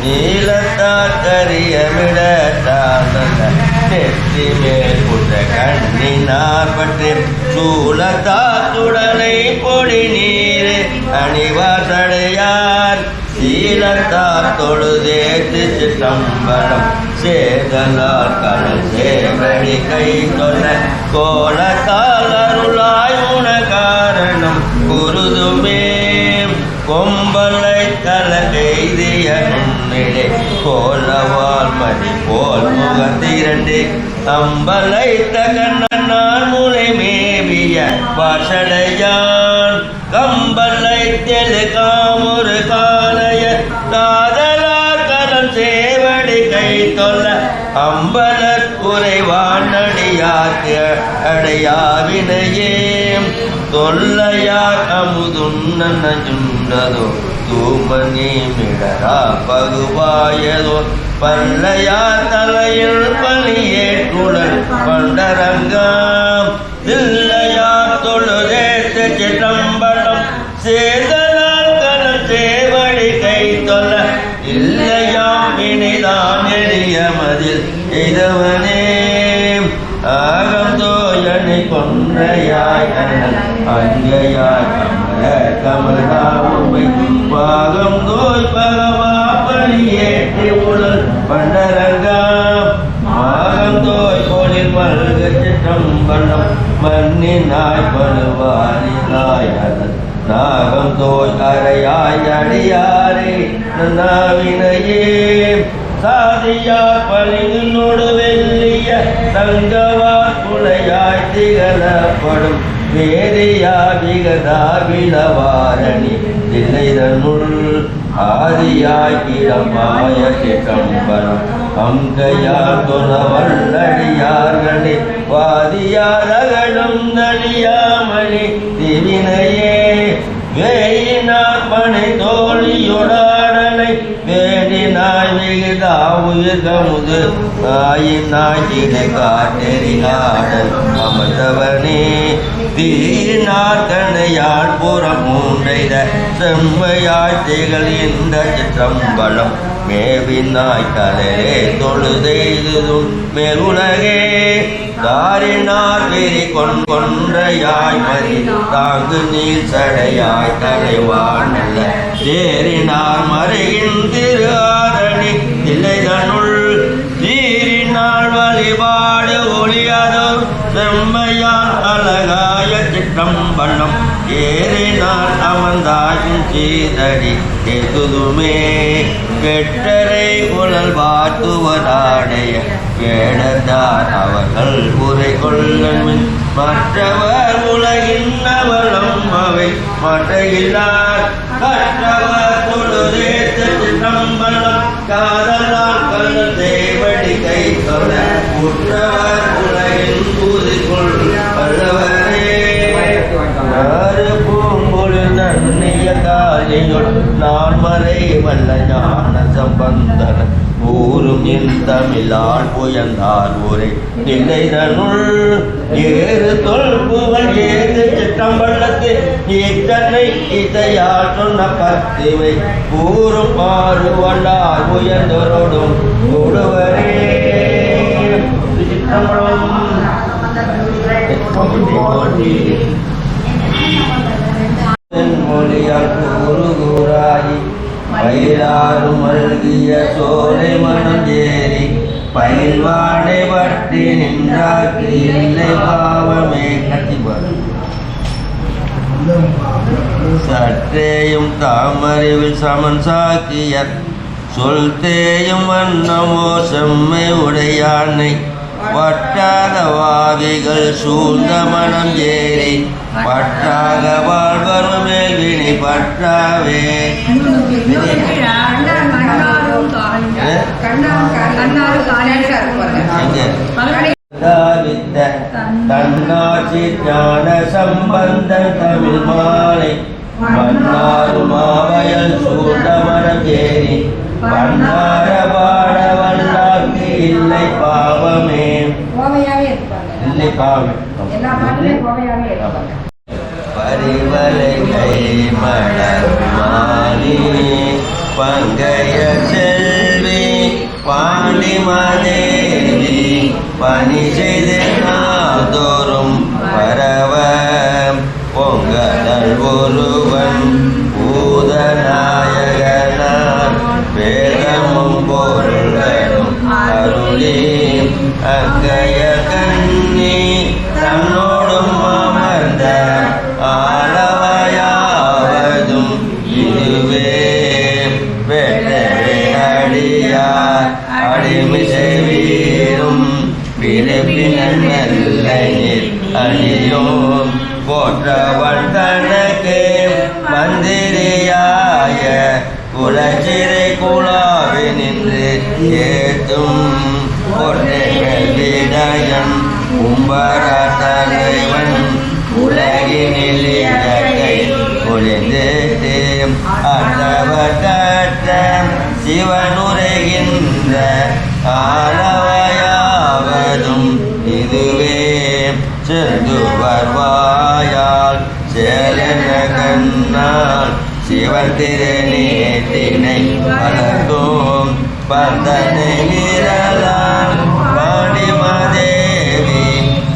நீலத்தார் கரியமிடத்தார் நெற்றி மேல் புற்ற கண்ணினார் பற்றி சூலத்தார் சுடலை பொடி நீர் அணிவார் சடையார் சீலத்தார் தொழுதேத்து சிற்றம்பலம் சேதலார் கடல் சேவடி கை சொல்ல கோலத்தால் அருளாய் உன காரணம் குருதுமே கொம்பலை கலகைதிய நுண்ணிலே கோலவால் மதி போல் முகத்திரண்டு அம்பலை தகன்னான் முளை மேவிய வாசடையான் கம்பலை தெளு காமுறு காலைய காதலார் கரம் சேவடி கை தொல்ல அம்பலர் உரைவான் அடியாக்கு அடையாவினையே தொல்லையார் அமுதுன்னோ தூமணி மிடரா பகுவாயதோ பல்லையா தலையில் பணியேற்றுடல் பண்டரங்கம் இல்லையா தொழுதேத்த சிற்றம்பலம் சேதனால் கலம் சேவடி கை தொல்ல இல்லையாம் இனிதான் எளியமதில் எய்தவனே ஆகம் தோயனை கொன்றையாய் அங்கையாய் கமல கமலாவுமை பாகம் தோய் பகவா பணியேற்றி உடல் பண்டரங்கம் மாகம் தோய் கோளில் மல்க சிற்றம்பலம் மண்ணினாய் பழுவாரினாய் அதன் நாகம் தோய் அறையாய் அடியாரே நன்னாவினையே சாதியார் பழினோடு வெள்ளிய தங்கவார் புலையாய் திகழப்படும் வேதியா விகதா விளவாரணி தில்லைதனுள் ஆதியாய் கிளமாய சிற்றம்பலம் அங்கையார் துணவல்லடியார்களே வாதியார் அகழும் நடியாமணி திவினையே வேயினார் பனை தோழியுடாடனை வேடினாய் விகிதா உயிர்கமுது நாயினாய் தினை காட்டெறியாடல் அமர்ந்தவனே தீனார் கணையாள் புறம் மூன்றைத செம்மையாய் திகழ் இந்த சிற்றம்பலம் மேவினாய் கலரே தொழுதெய்தும் மேலுலகே தாரினார் விரி கொன்றையாய் மதி தாங்கு நீர் சடையாய் தலைவான் நல்ல தேரினார் மறையின் திரு ஆரணி தில்லைதனுள் தீரினாள் வழிபாடு ஒளியதோ செம்மையான் அழகாய சிற்றம்பலம் ஏறினார் அமர்ந்தாயும் சீதடி எதுதுமே பெற்றரை உழல் வாட்டுவதாடைய வேடத்தார் அவர்கள் உரை கொள்ளமின் மற்றவர் உலகின் அவலம் அவை மற்றையில்லார் கற்றவர் தொழுதேத்த சிற்றம்பலம் காதலால் கல் தேவடி கை தொட உற்றவர் உலகின் பூதிக்குள் வல்லவரே பூம்பொழில் நன்னிய காலியுள் நான் மறை வல்ல ஞான சம்பந்தன ஊரும் என் தமிழால் புயந்தார் ஊரை நிலைதனுள் ஏறு தொல்புவன் ஏது சிற்றம்பலத்து இத்தனை இதையால் சொன்ன பத்திவை ஊரும் பாருவல்லார் உயர்ந்தோரோடும் கூடுவரே சிற்றம்பலம் மொழியால் கூறு கூறாயி பயிராறு மல்கிய சோலை மனம் ஏறி பயில்வாடை பற்றி நின்றாக்கு இல்லை பாவமே கட்டிப்பார் சற்றேயும் தாமறிவில் சமன் சாக்கியர் சொல் தேயும் வண்ணமோ செம்மை உடையானை வட்டாத வாவிகள் சூழ்ந்த மனம் ஏறி பட்டாக வாழ்வரும் மேல்வினி பற்றாவே தன்னாட்சி ஞான சம்பந்தன் தமிழ் மாலை மன்னாரு மாவயல் சூழ்ந்த மனம் ஏறி பன்னார பாட வல்லாக்கு இல்லை பாவமே இல்லை பாவமே பரிவலை கை மலர் மாலி பங்கைய செல்வி பாண்டிமதேவி பணி செய்து நாதோறும் பரவ பொங்கல் ஒருவன் பூதநாயகனார் வேதமும் பொருளும் அருளி அங்கைய கண்ணி தன்னோடும் அமர்ந்த ஆளவையாவதும் இதுவே வெட்டவே அடியார் அடிமிசை வீரும் பிறப்பினர் மெல்லையில் அணியோம் போற்றவன் தனக்கு மந்திரியாய குலச்சிறை குழாவி நின்று ஏத்தும் பொன்னையன் கும்பர தலைவன் உலகினில் இடத்தை ஒளிந்தேன் அட்டவட்ட சிவனுரைகின்ற ஆளவையாவதும் இதுவே சென்று வருவாயால் சேலன கண்ணால் சிவன் திருநீட்டினை வளர்க்கும் பந்தனை விரலாம் பாடிமதேவி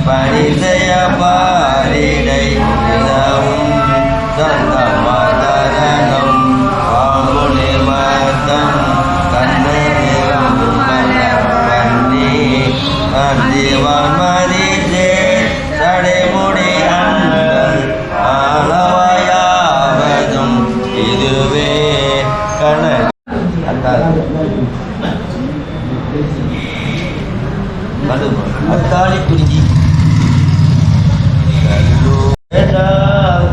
பணிசெய பாரிடை நிலவும் சந்தமதனம் பாம்புனி மதம் கண்ணனிலம் மலர்வன்னி அந்திவன் மதிசே சடைமுடி அண்ணல் ஆளவையாவதும் இதுவே கணக்கு அத்தாளி குறிஞ்சி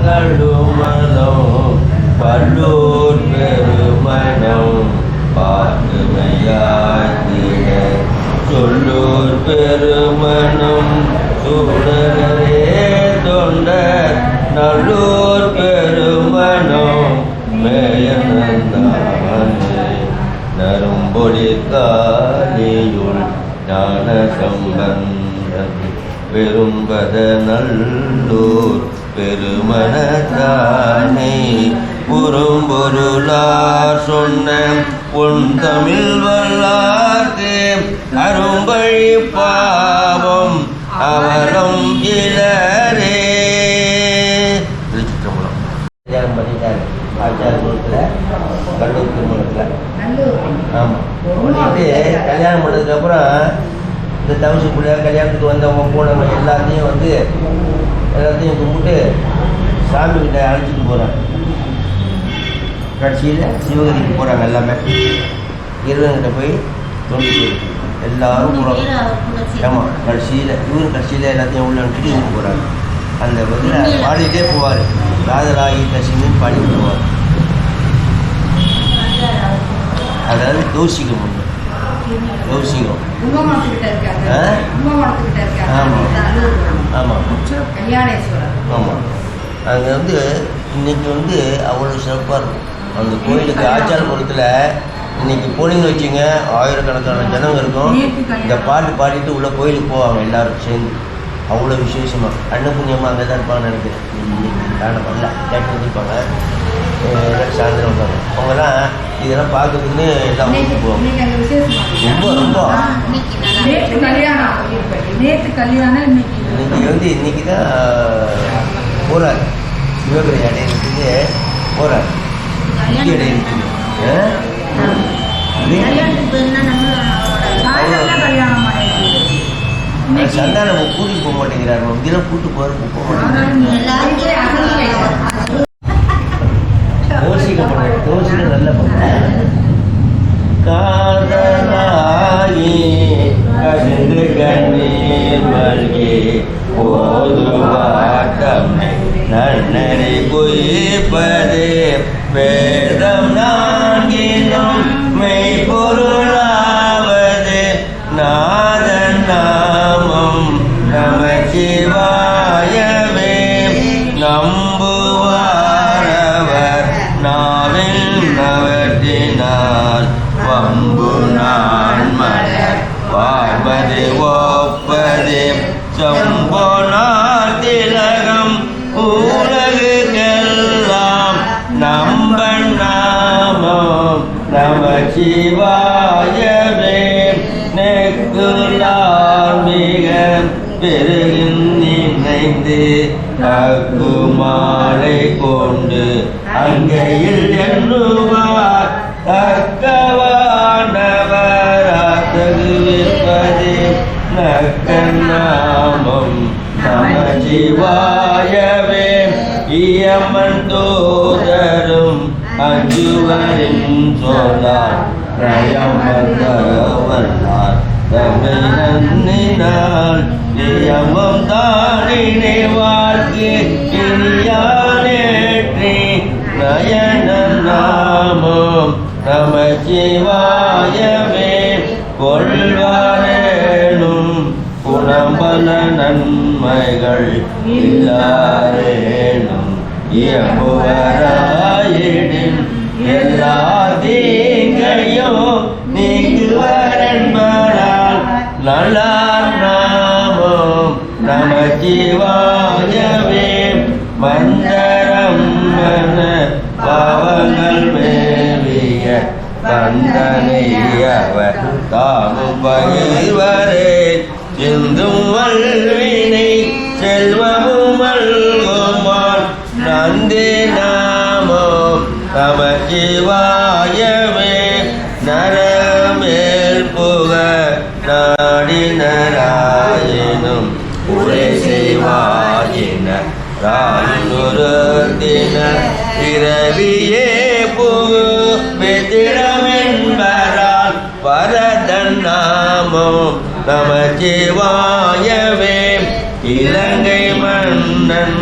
கல்லுமனம் பல்லூர் பெருமனம் பாட்டுமையாய்த்திட சொல்லூர் பெருமனம் சூடரே தொண்டர் நல்லூர் பெருமனம் மேயனந்தானே நரும்பொழி காலியுள் ஞான சம்பந்தன் பெரும்பத நல்லூர் பெருமனதானே புறம்பொருளார் சொன்ன உன் தமிழ் வல்லார்க்கு அரும்பழி பாவம் அவலம் இளரே. திருச்சிற்றம்பலம். கல்யாணம் பண்ணிட்டாரு ஆச்சாரத்தில் கல்லூர் திருமணத்தில். ஆமாம், பண்ணிட்டு கல்யாணம் பண்ணதுக்கப்புறம் இந்த தவசுக்குள்ளே கல்யாணத்துக்கு வந்தவங்க போனவங்க எல்லாத்தையும் கும்பிட்டு சாமிக்கிட்ட அழைச்சிட்டு போகிறாங்க. கடைசியில் சிவகதிக்கு போகிறாங்க. எல்லாமே இறைவன்கிட்ட போய் தொண்டு எல்லாரும் போகிறாங்க. ஆமாம், கடைசியில் எல்லாத்தையும் உள்ள அனுப்பிட்டு இவங்க போகிறாங்க. அந்த பதில் பாடிட்டே போவார். ராதராகி கசிமின்னு பாடிட்டு போவார். அதாவது கௌசிகம் ஒன்று, கௌசிகம். ஆமாம் ஆமாம் ஆமாம். அங்கே இன்னைக்கு அவ்வளோ சிறப்பாக இருக்கும் அந்த கோயிலுக்கு. ஆச்சாரபுரத்தில் இன்னைக்கு போனீங்கன்னு வச்சுங்க, ஆயிரக்கணக்கான ஜனங்க இருக்கும். இந்த பாட்டு பாடிட்டு உள்ள கோயிலுக்கு போவாங்க எல்லாரும் சேர்ந்து. அவ்வளோ விசேஷமாக அன்னபுண்ணியமாக அங்கே தான் இருப்பாங்கன்னு நினைக்கிறேன். இன்னைக்கு காரணம் வரல, கேட்டு வச்சுருப்பாங்க. சாயந்தரம் வந்தாங்க. அவங்கெல்லாம் இதெல்லாம் பார்க்கறதுக்குன்னு எல்லாம் ஊருக்கு போவாங்க. ரொம்ப ரொம்ப இன்னைக்கு தான் போகிறார். சிவகரி அடையிறதுக்கு போகிறார். முக்கிய அடையிறதுக்கு சந்தானம் கூட்டிட்டு போக மாட்டேங்கிறார். இதெல்லாம் கூட்டு போக மாட்டேங்கிறார். தோசிக்க நல்ல காதலாயி கசிந்து கண்ணீர் மல்கி போதுவாட்டமை நன்னறி குயிப்பதே வேதம் நான்கினும் மெய்பொருளாவது நாதன் நாமம் நம சிவாயவே. நம்புவாரவர் நாவில் நவற்றினால் வம்பு நான் மலர் பார்ப்பது ஒப்பது சம்போனார் திலகம் உலகுக்கெல்லாம் நம்பன் நாமம் நம சிவாயவே. நெக்குலார் மிக பெருகின் நினைந்து தக்குமாலை கொண்டு அங்கையில் எண்ணுவார் தக்கவானவராத்தகுவிப்பதே நக்கநாமம் நம சிவாயவே. இயமன் தோதரும் அஞ்சுவரின் சொல்லார் நயம் வந்தவல்லார் தம்மை நன்னினால் நியமம் தானினை வாழ்க்கை இனியானேற்றி நயன நாமம் நம சிவாயவே. கொள்வாரேனும் குணம்பல நன்மைகள் இல்லாரேனும் இயம்புவராயிடின் எல்லா தீங்கையும் நீங்குவரன்பார் மலர் நாமம் நமச்சிவாயவே மந்தரம் மன பாவங்கள் மேவிய தந்தனையவர் தாமும் பயிர்வரே சிந்தும் வல்வினை செல்வமும் மல்குமான் நந்தி நாமம் நமச்சிவாயவே நரமேல் புக நாடினராயினும் உரை செய்வாயின ராயுருத்தின இரவியே புகு வெத்திடமென்பரால் பரதன் நாமம் நமச்சிவாயவே இலங்கை மன்னன்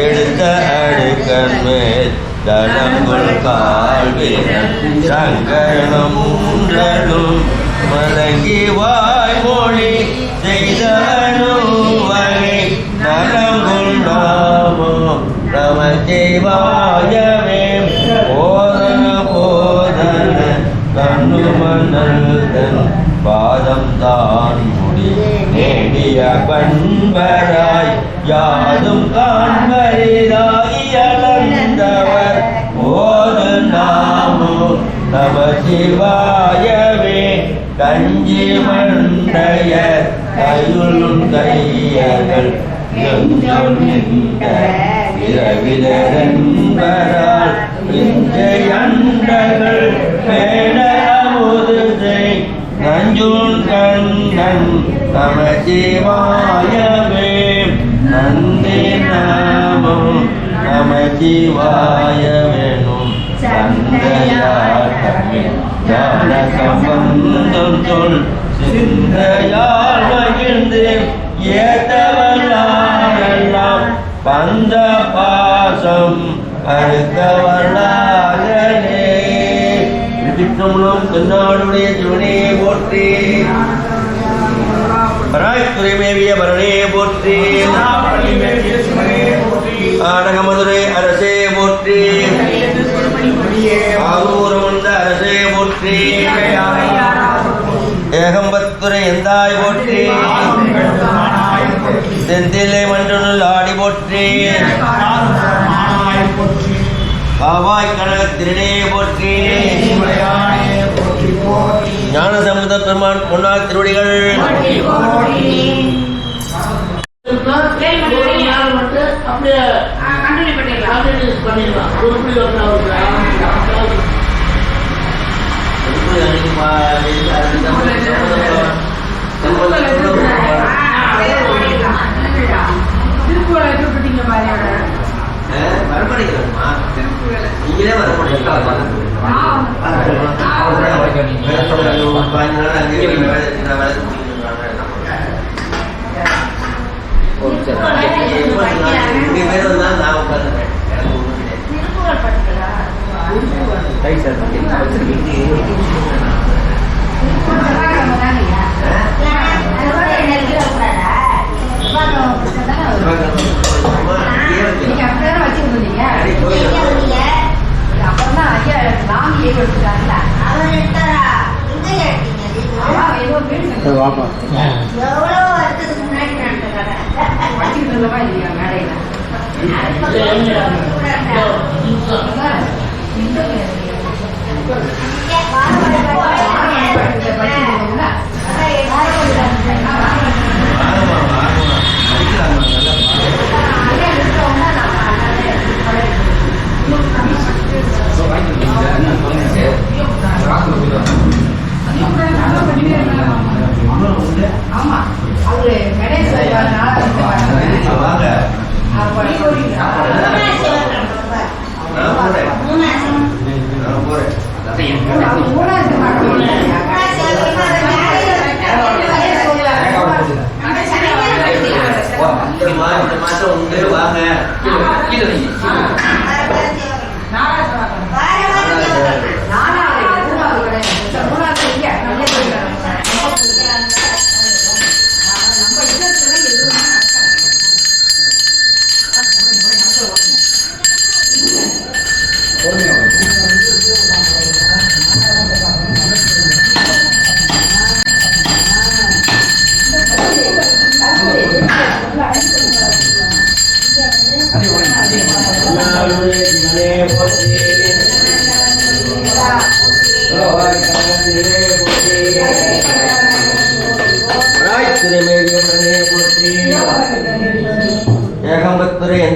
எடுத்த அடுக்கன் மேல் தடங்குள் கால்வீரன் சங்கரனும் உன்றலும் மலங்கி வாய்மொழி செய்தனும் வகை நலங்குண்டாமோ நமச்சிவாயவே போதன போதன கண்ணுமனல்தன் பாதம் தான் முடி நேடிய பண்பராய் யாதும் காண்பரிதாகியலந்தவர் ஓது நாமோ நமச்சிவாயவே கஞ்சி மண்டைய கையுள் கையர்கள் இரவிலரன்பரால் விஞ்சயண்டகள் பேடமுதை நஞ்சுன் கண்ணன் நமச்சிவாயவே நந்தி நாமம் நமச்சிவாயவேனும் சந்தையார் தமிழ் ஞான சம்பந்தம் சொல் சிந்தையால் மகிழ்ந்து ஏத்தவர்களெல்லாம் பந்த பாசம் அறுத்தவர்களே திருச்சிற்றம்பலம் தென்னாடுடைய சிவனையே போற்றி பராய்த்துறை மேவிய பரணியை போற்றி ஆடகமதுரை அரசே போற்றி ஆரூரமந்த அரசே போற்றி ஏகம்பத்துறை எந்தாய் போற்றி தெந்திலை மன்றுள் ஆடி போற்றி காவாய் கனகத்திரனே போற்றி ஞான சம்பந்த பெருமான் பொன்னார் திருவடிகள் வரப்படுகிறோம்மா நீங்களே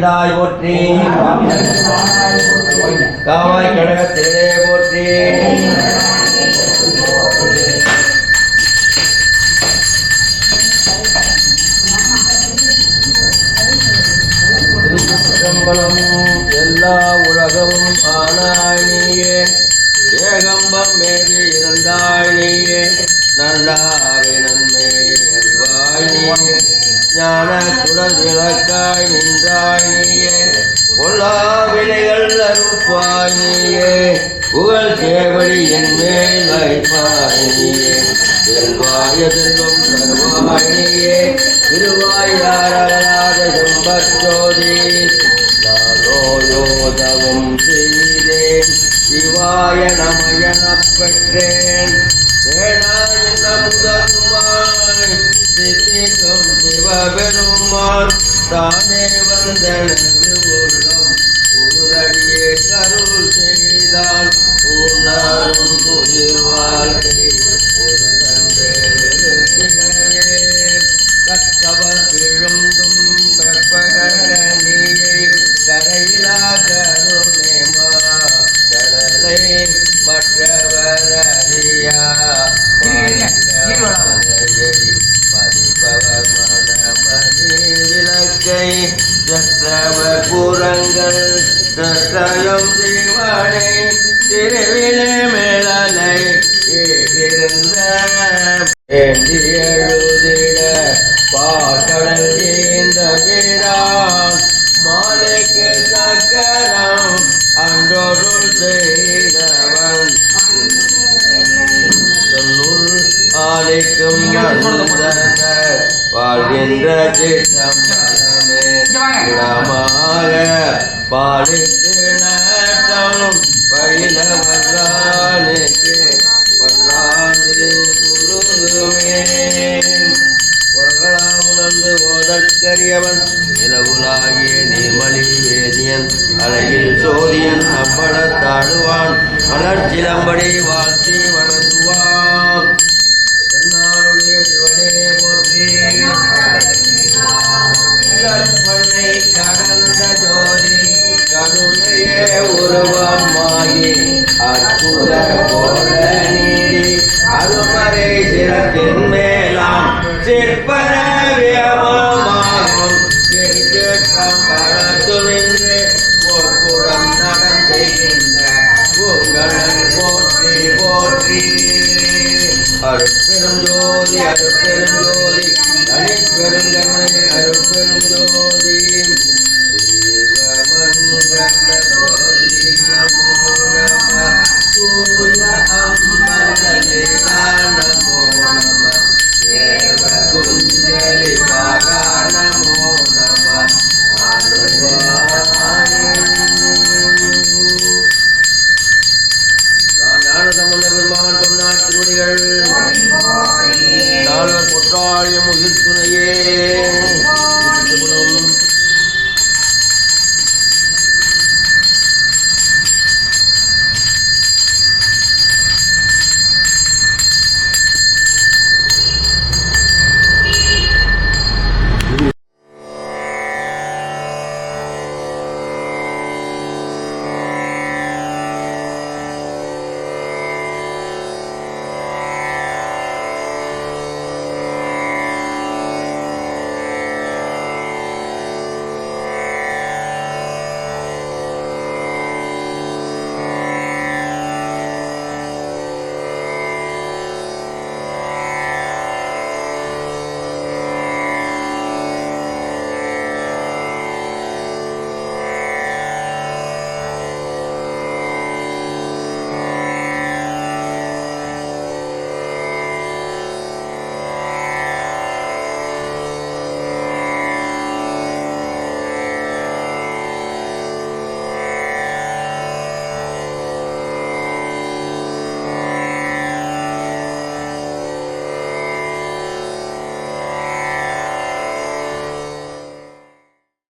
எந்தாய் போற்றி காவாய் கடகத்திலே போற்றி திருச்சிற்றம்பலம். எல்லா உலகமும் ஆனாய் நீயே, ஏகம்பம் மேவி இருந்தாய் நீயே, நல்லாரை நன்மை அறிவாய் நீயே, ஞான சுடர் விளக்காய் நின்றாய் நீயே, பொல்லா வினைகள் அறுப்பாய் நீயே, புகழ் சேவடி என் மேல் வைப்பாய் நீயே, செல்வாய செல்வம் தருவாய் நீயே, திருவாயாராத செம்பச்சோதி நானோயோதவம் செய்தேன், சிவாய நமயனப் பெற்றேன், சேனாயன முதன்மாய் சித்திக்கும் சிவபெருமான் தானே வந்தனது உள்ளம் ஊரடியே கருள் செய்தால் உணரும் புதிர் வாழ்க்கை ஒரு தந்தை கற்றவர் விழுங்கும் கற்பகனியை கரையிலா கருணேமா கடலை மற்றவர் அறியா பதிப்பவர் மனமணி விளக்கை சற்றவர் புறங்கள் சற்றயம் தீவானை திருவிழே மேலலை ஏற்றிருந்த ஏந்தி எழுதிட பாக்கடல் இந்த வீரான் மாலைக்கு சக்கரம் அன்றொருள் செய்தவன் ஆலைக்கும் வாழ்கின்ற சிற்றம்பலமே இடமாக பாலித்து நட்டம் பயில வல்லானுக்கு பல்லாண்டு குருதுமே உலகளாமுணர்ந்து ஓதற்கரியவன் நிலவுலாகிய நீர்மலி வேதியன் அழகில் சோதியன் அப்பட தாடுவான் மலர்ச்சிலம்படி